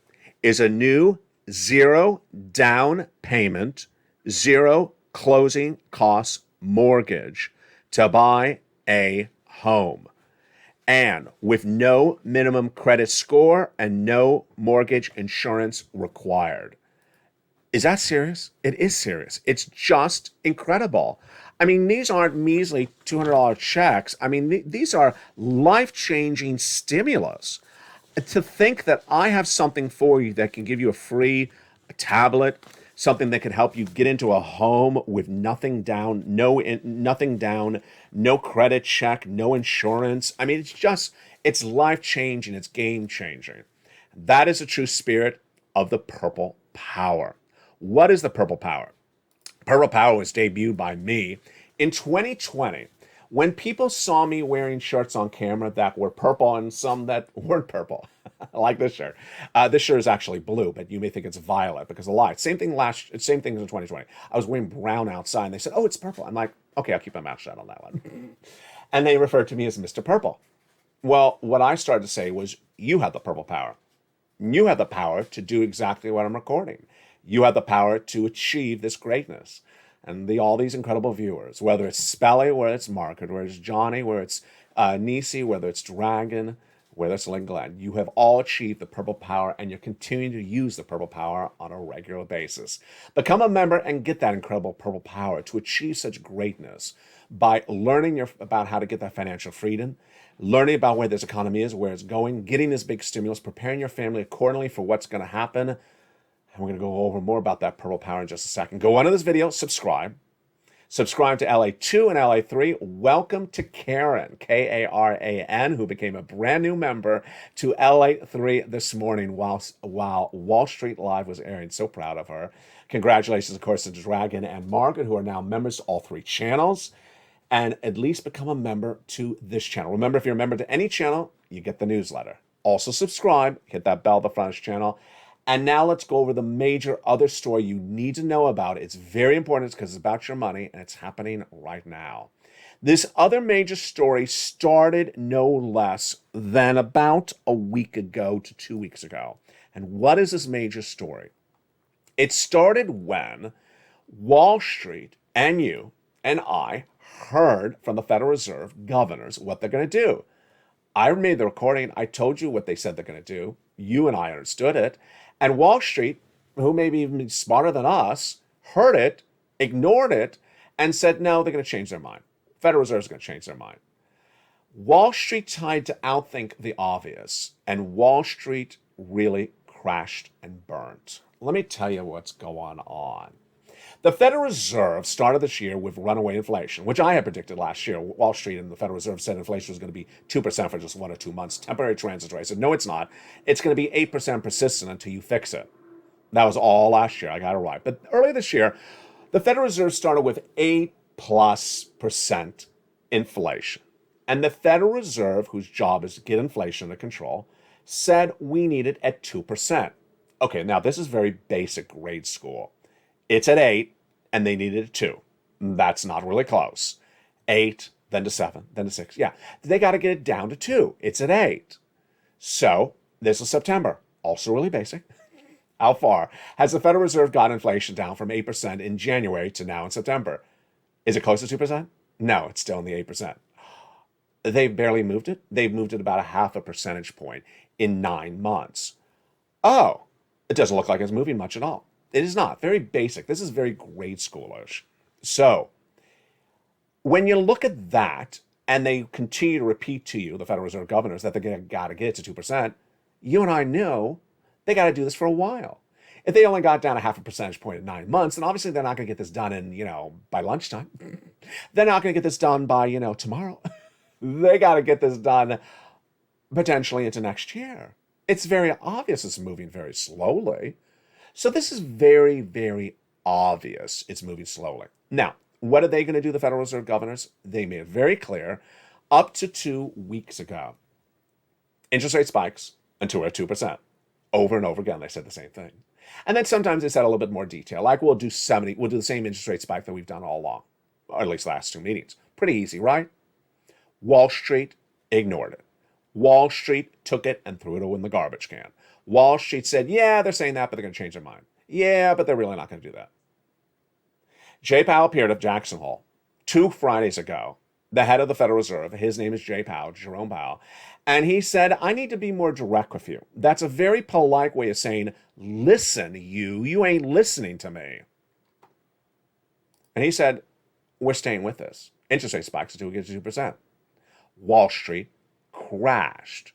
is a new 0 down payment, 0 closing costs mortgage to buy a home, and with no minimum credit score and no mortgage insurance required. Is that serious? It is serious. It's just incredible. I mean, these aren't measly $200 checks. I mean, these are life-changing stimulus. to think that I have something for you that can give you a free tablet, something that can help you get into a home with nothing down, nothing down, no credit check, no insurance. I mean, it's life changing, it's game changing. That is the true spirit of the Purple Power. What is the Purple Power? Purple Power was debuted by me in 2020 when people saw me wearing shirts on camera that were purple and some that weren't purple, like this shirt. This shirt is actually blue, but you may think it's violet because of light. Same thing as in 2020. I was wearing brown outside, and they said, "Oh, it's purple." I'm like, "Okay, I'll keep my mouth shut on that one." And they referred to me as Mr. Purple. Well, what I started to say was, "You have the purple power. You have the power to do exactly what I'm recording. You have the power to achieve this greatness." And all these incredible viewers, whether it's Spelly, whether it's Margaret, whether it's Johnny, whether it's Nisi, whether it's Dragon, whether it's Lingland, you have all achieved the Purple Power, and you're continuing to use the Purple Power on a regular basis. Become a member and get that incredible Purple Power to achieve such greatness by learning about how to get that financial freedom, learning about where this economy is, where it's going, getting this big stimulus, preparing your family accordingly for what's going to happen. And we're going to go over more about that Purple Power in just a second. Go under this video, subscribe. Subscribe to LA2 and LA3. Welcome to Karen, K-A-R-A-N, who became a brand new member to LA3 this morning while Wall Street Live was airing. So proud of her. Congratulations, of course, to Dragon and Margaret, who are now members to all three channels. And at least become a member to this channel. Remember, if you're a member to any channel, you get the newsletter. Also subscribe, hit that bell at the front of this channel. And now let's go over the major other story you need to know about. It's very important because it's about your money, and it's happening right now. This other major story started no less than about a week ago to 2 weeks ago. And what is this major story? It started when Wall Street and you and I heard from the Federal Reserve governors what they're going to do. I made the recording. I told you what they said they're going to do. You and I understood it. And Wall Street, who may be even smarter than us, heard it, ignored it, and said, no, they're going to change their mind. Federal Reserve is going to change their mind. Wall Street tried to outthink the obvious, and Wall Street really crashed and burned. Let me tell you what's going on. The Federal Reserve started this year with runaway inflation, which I had predicted last year. Wall Street and the Federal Reserve said inflation was going to be 2% for just 1 or 2 months, temporary transitory. I said, no, it's not. It's going to be 8% persistent until you fix it. That was all last year. I got it right. But earlier this year, the Federal Reserve started with 8+% inflation. And the Federal Reserve, whose job is to get inflation under control, said we need it at 2%. Okay, now this is very basic grade school. It's at 8, and they needed it 2. That's not really close. 8, then to 7, then to 6. Yeah, they got to get it down to 2. It's at 8. So this is September. Also really basic. How far has the Federal Reserve got inflation down from 8% in January to now in September? Is it close to 2%? No, it's still in the 8%. They've barely moved it. They've moved it about 0.5 percentage point in 9 months. Oh, it doesn't look like it's moving much at all. It is not. Very basic. This is very grade schoolish. So when you look at that, and they continue to repeat to you, the Federal Reserve governors, that they got to get it to 2%, you and I know they got to do this for a while. If they only got down 0.5 percentage point in 9 months, then obviously they're not going to get this done in, by lunchtime. They're not going to get this done by, tomorrow. They got to get this done potentially into next year. It's very obvious it's moving very slowly. So this is very, very obvious it's moving slowly. Now, what are they going to do, the Federal Reserve governors? They made it very clear up to 2 weeks ago. Interest rate spikes until we're at 2%. Over and over again, they said the same thing. And then sometimes they said a little bit more detail, like we'll do the same interest rate spike that we've done all along, or at least last 2 meetings. Pretty easy, right? Wall Street ignored it. Wall Street took it and threw it in the garbage can. Wall Street said, yeah, they're saying that, but they're going to change their mind. Yeah, but they're really not going to do that. Jay Powell appeared at Jackson Hole 2 Fridays ago. The head of the Federal Reserve, his name is Jay Powell, Jerome Powell, and he said, I need to be more direct with you. That's a very polite way of saying, listen, you ain't listening to me. And he said, we're staying with this. Interest rate spikes until we get to 2%. Wall Street crashed.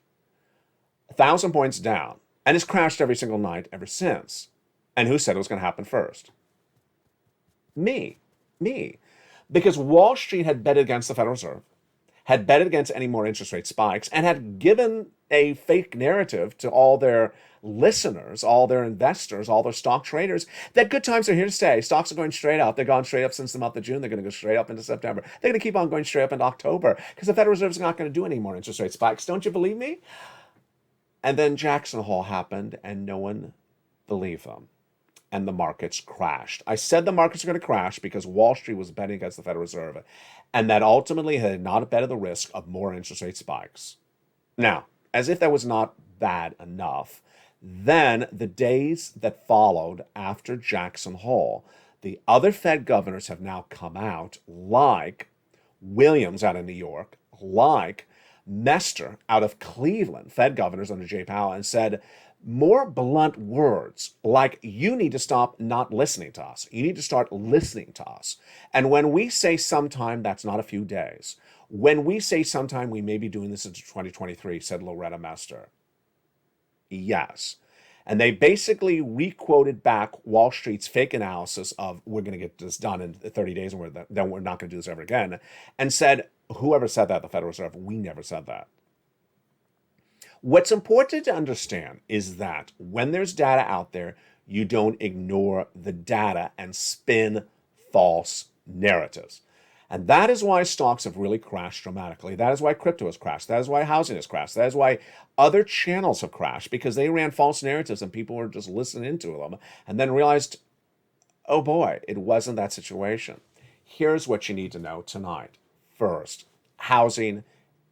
1,000 points down, and it's crashed every single night ever since. And who said it was going to happen first? Me. Because Wall Street had betted against the Federal Reserve, had betted against any more interest rate spikes, and had given a fake narrative to all their listeners, all their investors, all their stock traders, that good times are here to stay. Stocks are going straight up. They've gone straight up since the month of June. They're going to go straight up into September. They're going to keep on going straight up into October because the Federal Reserve is not going to do any more interest rate spikes. Don't you believe me? And then Jackson Hole happened, and no one believed them. And the markets crashed. I said the markets are going to crash because Wall Street was betting against the Federal Reserve, and that ultimately had not betted the risk of more interest rate spikes. Now, as if that was not bad enough, then the days that followed after Jackson Hole, the other Fed governors have now come out, like Williams out of New York, like Mester out of Cleveland, Fed governors under Jay Powell, and said more blunt words like, you need to stop not listening to us. You need to start listening to us. And when we say sometime, that's not a few days. When we say sometime, we may be doing this into 2023, said Loretta Mester. Yes. And they basically re-quoted back Wall Street's fake analysis of, we're going to get this done in 30 days and then we're not going to do this ever again, and said, whoever said that, the Federal Reserve, we never said that. What's important to understand is that when there's data out there, you don't ignore the data and spin false narratives. And that is why stocks have really crashed dramatically. That is why crypto has crashed. That is why housing has crashed. That is why other channels have crashed, because they ran false narratives and people were just listening to them and then realized, oh boy, it wasn't that situation. Here's what you need to know tonight. First, housing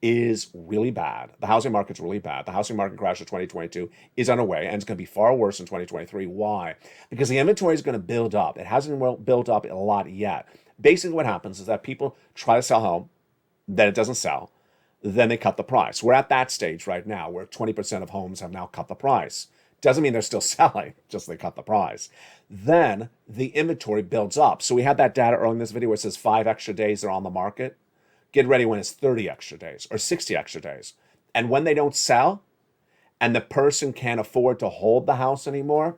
is really bad. The housing market's really bad. The housing market crash of 2022 is underway, and it's going to be far worse in 2023. Why? Because the inventory is going to build up. It hasn't built up a lot yet. Basically, what happens is that people try to sell home, then it doesn't sell, then they cut the price. We're at that stage right now where 20% of homes have now cut the price. Doesn't mean they're still selling, just they cut the price. Then the inventory builds up. So we had that data earlier in this video where it says 5 extra days they're on the market. Get ready when it's 30 extra days or 60 extra days. And when they don't sell and the person can't afford to hold the house anymore,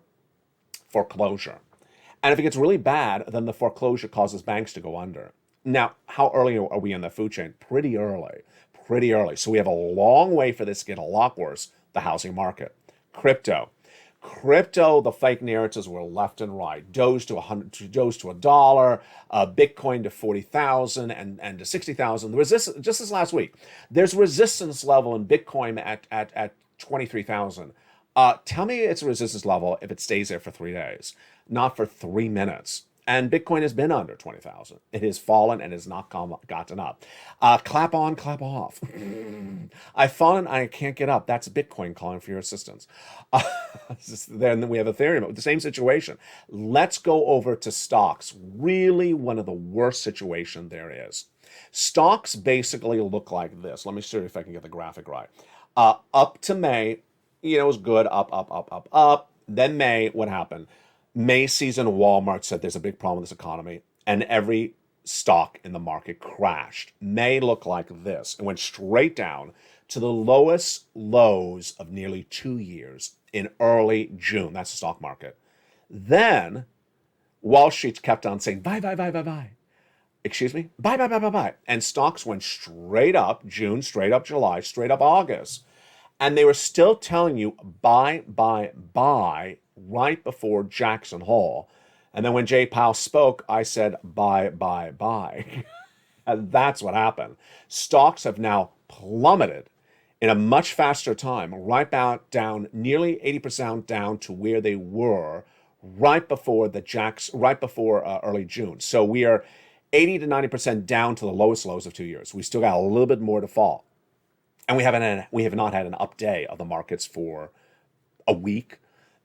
foreclosure. And if it gets really bad, then the foreclosure causes banks to go under. Now, how early are we in the food chain? Pretty early. So we have a long way for this to get a lot worse, the housing market. Crypto, the fake narratives were left and right. Doge to $100, Bitcoin to 40,000 and to 60,000. The resistance, just this last week, there's resistance level in Bitcoin at 23,000. Tell me it's a resistance level if it stays there for 3 days, not for 3 minutes. And Bitcoin has been under 20,000. It has fallen and has not gotten up. Clap on, clap off. I've fallen, I can't get up. That's Bitcoin calling for your assistance. Then we have Ethereum, the same situation. Let's go over to stocks. Really one of the worst situations there is. Stocks basically look like this. Let me see if I can get the graphic right. Up to May, it was good, up. Then May, what happened? May season, Walmart said there's a big problem with this economy, and every stock in the market crashed. May looked like this. It went straight down to the lowest lows of nearly 2 years in early June. That's the stock market. Then Wall Street kept on saying, buy. Excuse me? Buy. And stocks went straight up June, straight up July, straight up August. And they were still telling you buy right before Jackson Hole. And then when Jay Powell spoke, I said buy. And that's what happened. Stocks have now plummeted in a much faster time, right about down nearly 80% down to where they were right before early June. So we are 80 to 90% down to the lowest lows of 2 years. We still got a little bit more to fall. And we have not had an up day of the markets for a week.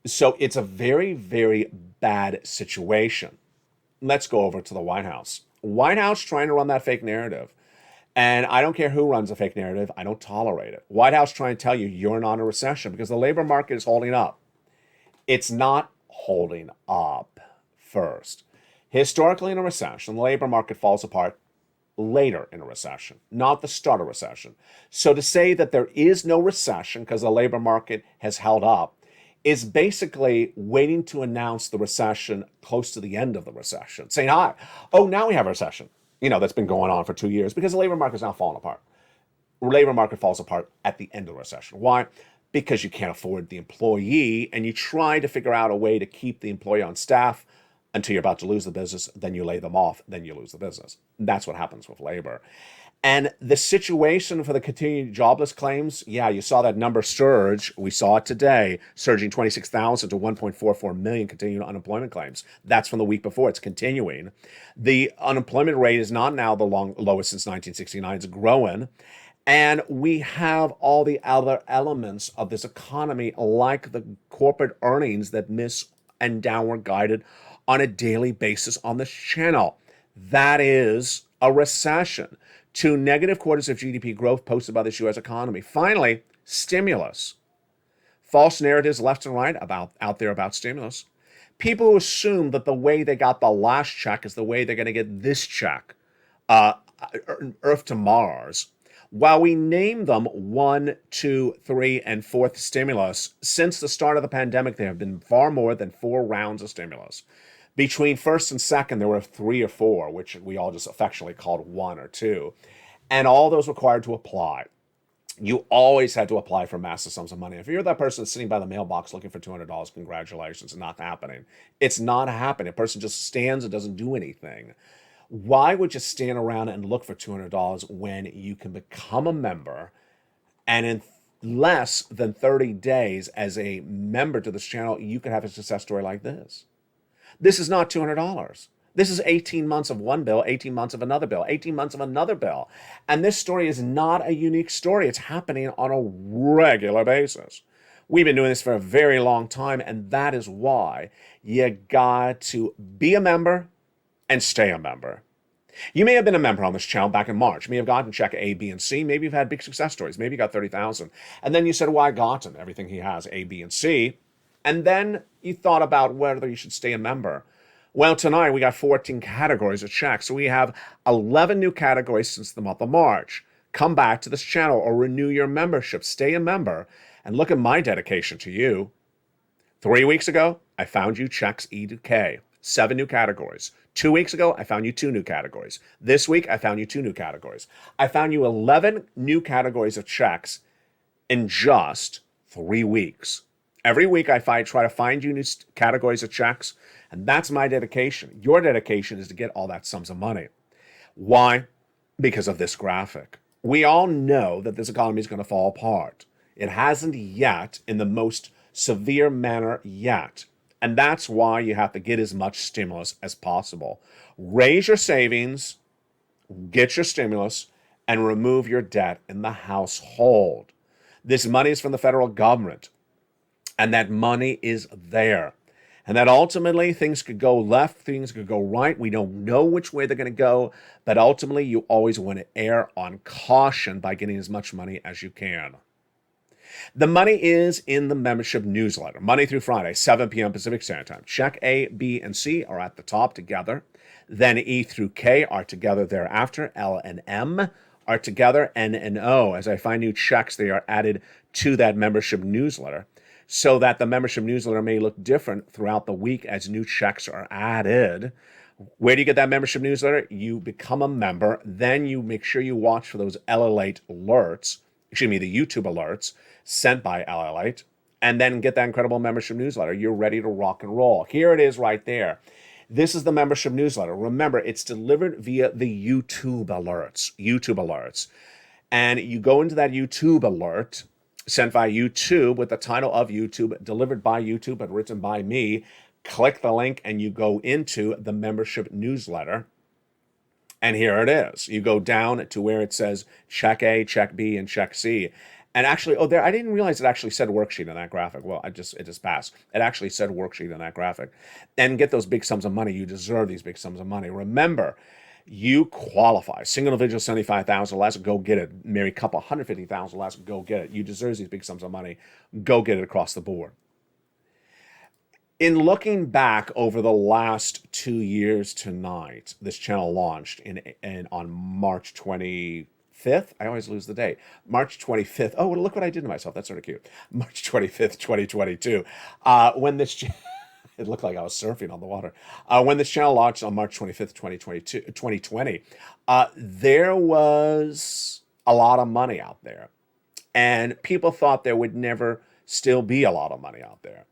So it's a very, very bad situation. Let's go over to the White House. White House trying to run that fake narrative. And I don't care who runs a fake narrative. I don't tolerate it. White House trying to tell you you're not in a recession because the labor market is holding up. It's not holding up first. Historically in a recession, the labor market falls apart later in a recession, not the start of recession. So to say that there is no recession because the labor market has held up is basically waiting to announce the recession close to the end of the recession, saying, hi, oh, now we have a recession, that's been going on for 2 years because the labor market is now falling apart. Labor market falls apart at the end of the recession. Why? Because you can't afford the employee and you try to figure out a way to keep the employee on staff until you're about to lose the business, then you lay them off, then you lose the business. That's what happens with labor. And the situation for the continued jobless claims, yeah, you saw that number surge. We saw it today, surging 26,000 to 1.44 million continued unemployment claims. That's from the week before. It's continuing. The unemployment rate is not now the lowest since 1969. It's growing. And we have all the other elements of this economy, like the corporate earnings that miss and downward guided on a daily basis on this channel. That is a recession. 2 negative quarters of GDP growth posted by this U.S. economy. Finally, stimulus. False narratives left and right out there about stimulus. People who assume that the way they got the last check is the way they're going to get this check, Earth to Mars. While we name them 1, 2, 3, and 4th stimulus, since the start of the pandemic, there have been far more than 4 rounds of stimulus. Between first and second, there were 3 or 4, which we all just affectionately called 1 or 2. And all those required to apply. You always had to apply for massive sums of money. If you're that person sitting by the mailbox looking for $200, congratulations, it's not happening. It's not happening. A person just stands and doesn't do anything. Why would you stand around and look for $200 when you can become a member and in less than 30 days as a member to this channel, you could have a success story like this? This is not $200. This is 18 months of one bill, 18 months of another bill, 18 months of another bill. And this story is not a unique story. It's happening on a regular basis. We've been doing this for a very long time, and that is why you got to be a member and stay a member. You may have been a member on this channel back in March. You may have gotten check A, B, and C. Maybe you've had big success stories. Maybe you got 30,000. And then you said, well, I got him, everything he has, A, B, and C. And then you thought about whether you should stay a member. Well, tonight we got 14 categories of checks. So we have 11 new categories since the month of March. Come back to this channel or renew your membership. Stay a member. And look at my dedication to you. 3 weeks ago, I found you checks E to K. 7 new categories. 2 weeks ago, I found you 2 new categories. This week, I found you 2 new categories. I found you 11 new categories of checks in just 3 weeks. Every week, I try to find you new categories of checks, and that's my dedication. Your dedication is to get all that sums of money. Why? Because of this graphic. We all know that this economy is going to fall apart. It hasn't yet in the most severe manner yet. And that's why you have to get as much stimulus as possible. Raise your savings, get your stimulus, and remove your debt in the household. This money is from the federal government, and that money is there. And that ultimately things could go left, things could go right. We don't know which way they're going to go, but ultimately you always want to err on caution by getting as much money as you can. The money is in the membership newsletter, Monday through Friday, 7 p.m. Pacific Standard Time. Check A, B, and C are at the top together. Then E through K are together thereafter. L and M are together. N and O. As I find new checks, they are added to that membership newsletter so that the membership newsletter may look different throughout the week as new checks are added. Where do you get that membership newsletter? You become a member. Then you make sure you watch for those LALATE alerts, the YouTube alerts sent by LALATE, and then get that incredible membership newsletter. You're ready to rock and roll. Here it is right there. This is the membership newsletter. Remember, it's delivered via the YouTube alerts. And you go into that YouTube alert, sent via YouTube with the title of YouTube, delivered by YouTube, but written by me. Click the link and you go into the membership newsletter. And here it is. You go down to where it says check A, check B, and check C. And actually, I didn't realize it actually said worksheet in that graphic. Well, it just passed. It actually said worksheet in that graphic. And get those big sums of money. You deserve these big sums of money. Remember, you qualify. Single individual, 75,000 less, go get it. Married couple, 150,000 less, go get it. You deserve these big sums of money. Go get it across the board. In looking back over the last 2 years tonight, this channel launched on March 25th. I always lose the date. March 25th. Oh, look what I did to myself. That's sort of cute. March 25th, 2022. When this it looked like I was surfing on the water. When this channel launched on March 25th, 2020, there was a lot of money out there. And people thought there would never still be a lot of money out there.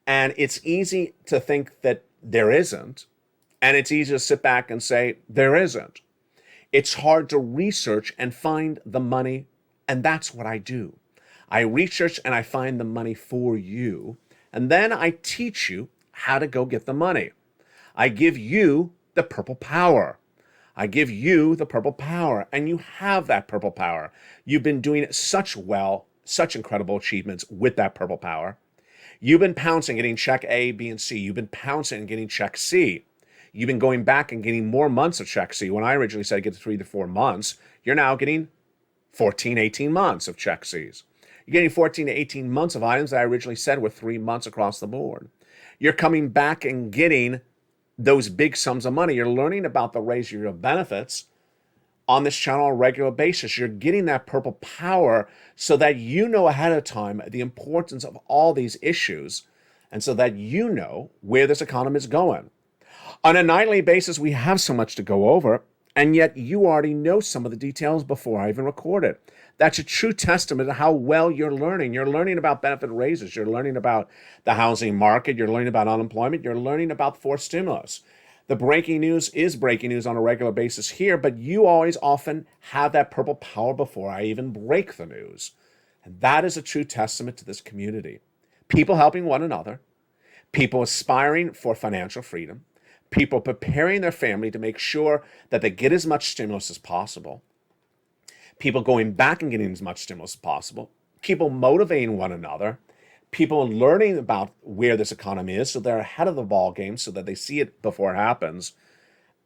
And it's easy to think that there isn't. And it's easy to sit back and say, there isn't. It's hard to research and find the money. And that's what I do. I research and I find the money for you. And then I teach you how to go get the money. I give you the purple power. I give you the purple power. And you have that purple power. You've been doing such incredible achievements with that purple power. You've been pouncing, getting check A, B, and C. You've been pouncing and getting check C. You've been going back and getting more months of check C. When I originally said get to 3 to 4 months, you're now getting 14, 18 months of check Cs. You're getting 14 to 18 months of items that I originally said were 3 months across the board. You're coming back and getting those big sums of money. You're learning about the raise of your benefits on this channel on a regular basis. You're getting that purple power so that you know ahead of time the importance of all these issues and so that you know where this economy is going. On a nightly basis, we have so much to go over, and yet you already know some of the details before I even record it. That's a true testament to how well you're learning. You're learning about benefit raises. You're learning about the housing market. You're learning about unemployment. You're learning about forced stimulus. The breaking news is breaking news on a regular basis here, but you always often have that purple power before I even break the news. And that is a true testament to this community. People helping one another, people aspiring for financial freedom, people preparing their family to make sure that they get as much stimulus as possible, people going back and getting as much stimulus as possible, people motivating one another, people learning about where this economy is so they're ahead of the ball game so that they see it before it happens.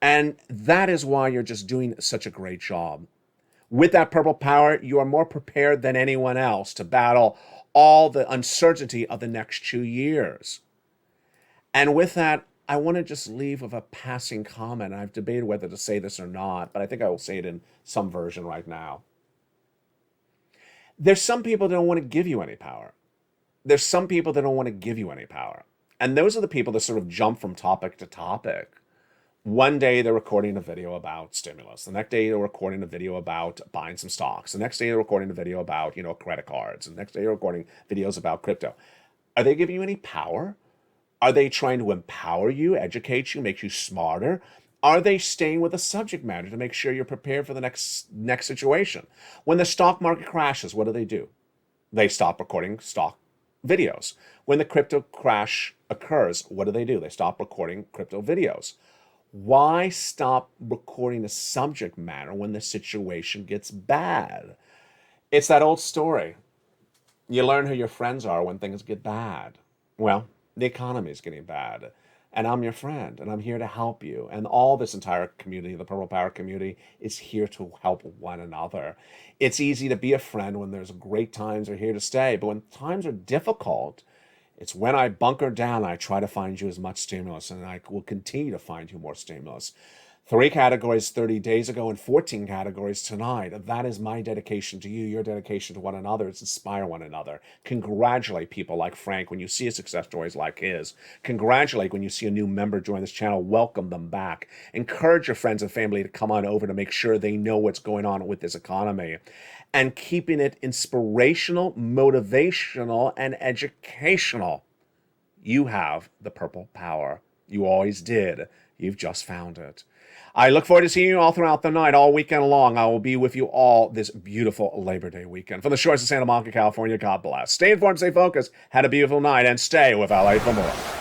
And that is why you're just doing such a great job. With that purple power, you are more prepared than anyone else to battle all the uncertainty of the next 2 years. And with that, I want to just leave with a passing comment. I've debated whether to say this or not, but I think I will say it in some version right now. There's some people that don't want to give you any power. There's some people that don't want to give you any power. And those are the people that sort of jump from topic to topic. One day they're recording a video about stimulus. The next day they're recording a video about buying some stocks. The next day they're recording a video about, credit cards. The next day they're recording videos about crypto. Are they giving you any power? Are they trying to empower you, educate you, make you smarter? Are they staying with the subject matter to make sure you're prepared for the next situation? When the stock market crashes, what do? They stop recording stock videos. When the crypto crash occurs, what do? They stop recording crypto videos. Why stop recording the subject matter when the situation gets bad? It's that old story. You learn who your friends are when things get bad. Well, the economy is getting bad, and I'm your friend, and I'm here to help you. And all this entire community, the Purple Power community, is here to help one another. It's easy to be a friend when there's great times are here to stay, but when times are difficult, it's when I bunker down, I try to find you as much stimulus, and I will continue to find you more stimulus. 3 categories 30 days ago and 14 categories tonight. That is my dedication to you, your dedication to one another. It's inspire one another. Congratulate people like Frank when you see a success stories like his. Congratulate when you see a new member join this channel. Welcome them back. Encourage your friends and family to come on over to make sure they know what's going on with this economy. And keeping it inspirational, motivational, and educational. You have the purple power. You always did. You've just found it. I look forward to seeing you all throughout the night, all weekend long. I will be with you all this beautiful Labor Day weekend. From the shores of Santa Monica, California, God bless. Stay informed, stay focused. Had a beautiful night, and stay with LA for more.